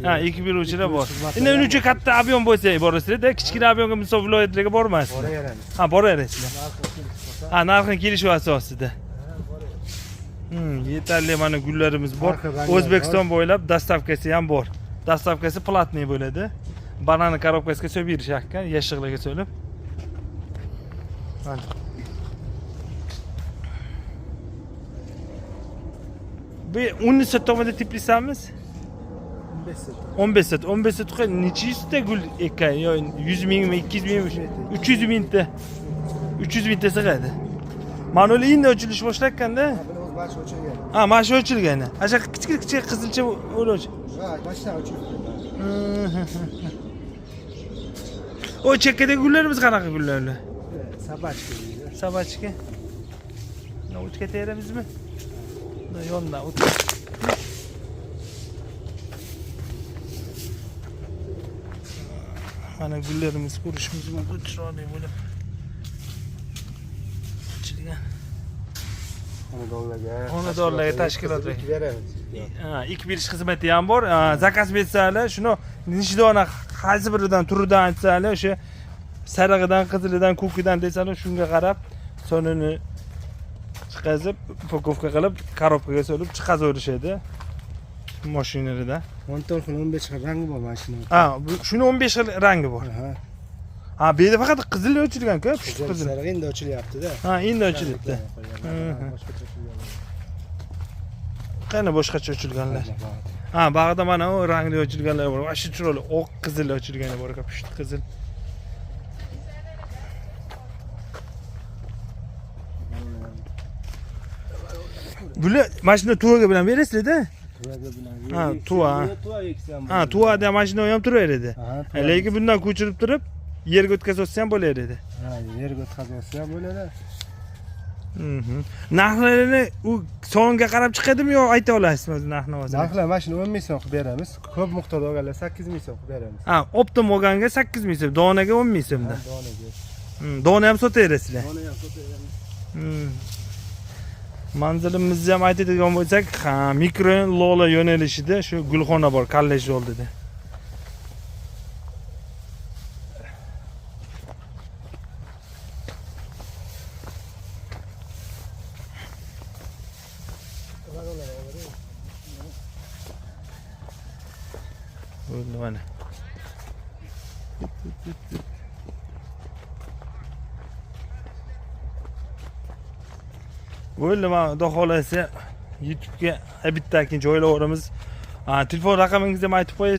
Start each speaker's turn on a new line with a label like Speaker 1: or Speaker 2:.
Speaker 1: Ha, 2 beruvchilar bor. Endi uncha katta avion bo'lsa borasizlar-da, kichkina avionga misol viloyatlarga bormaysiz.
Speaker 2: Boraveramiz.
Speaker 1: Ha, boraverasizlar. Ha, narxni kelishuv asosida. Yetarli mana gullarimiz bor. O'zbekiston bo'ylab dastavkasi ham bor. Dastavkasi platniy bo'ladi. Banana korobkasiga so'yib berishar ekan, yashiqlarga so'lib. Mana. Bu 10 so'mda tiplisamiz? 15 so'm. 15 so'mga necha yuzta gul ekan? Yo 100 mingmi, 200 mingmi? 300 mingta. 300 mingta sig'adi. Mana ular endi ochilish boshlayotganda.
Speaker 2: Baş o'chirgan.
Speaker 1: Ha, mana shu ochilgani. Asha kichik qizilcha o'roch.
Speaker 2: Ha, boshdan o'chirgan.
Speaker 1: O chekkadagi gullarimiz qanaqa gullar?
Speaker 2: Sabachka.
Speaker 1: Sabachka. Nima o'tga teramizmi? Yondan o't. Mana gullarimiz ko'rishimiz mumkin, chiroyli bo'lib. Ochilgan. Xonadonlarga tashkilotga
Speaker 2: beramiz.
Speaker 1: Ha, ilk berish xizmati ham bor. Zakaz bersalar, shuni nishdona qaysi biridan turidan aytsalar, o'sha sarig'idan, qizilidan, ko'kidan desalar, shunga qarab sonini chiqazib, upakovka qilib, korobkaga solib chiqazaverishadi. Mashinalarda.
Speaker 2: 14 xil 15 xil rangi bor mashina.
Speaker 1: Ha, shuni 15 xil rangi bor. Ha, bu yerda faqat qizil o'chilgan-ku, pushti qizil.
Speaker 2: Sarig'i endi ochilyapti-da.
Speaker 1: Ha, endi ochilyapti. Qani boshqacha ochilganlar. Ha, bag'da mana o rangli ochilganlar bor. Va shu chiroyli oq qizil ochilgani bor, pushti qizil. Bular mashina tuvaga bilan berasizlar-da?
Speaker 2: Tuvaga bilan.
Speaker 1: Ha, tuva. Ha, tuvada mashina ham turaveradi. Lekin bundan ko'chirib turib, yerga o'tkazsa ham bo'laveradi.
Speaker 2: Ha, yerga o'tkazsa ham bo'ladi.
Speaker 1: Narxlarini u songa qarab chiqadimi yo ayta olasizmi o'zi narxni o'zi?
Speaker 2: Narxlar mashina 10 ming so'm qilib beramiz. Ko'p miqdorda olganlar 8 ming so'm qilib beramiz.
Speaker 1: Ha, optim olganga 8 ming so'm, donaga 10 ming so'mda.
Speaker 2: Donaga.
Speaker 1: Dona ham sotaverasizlar.
Speaker 2: Dona ham sotaveramiz.
Speaker 1: Manzilimizni ham aytadigan bo'lsak, ha, mikrorayon Lola yo'nalishida shu gulxona bor, kollej oldida. Bo'ldi mana. Bo'ldi, mana xudo xolasa YouTube'ga bittakin joylayveramiz. Telefon raqamingizni ham aytib qo'yasiz.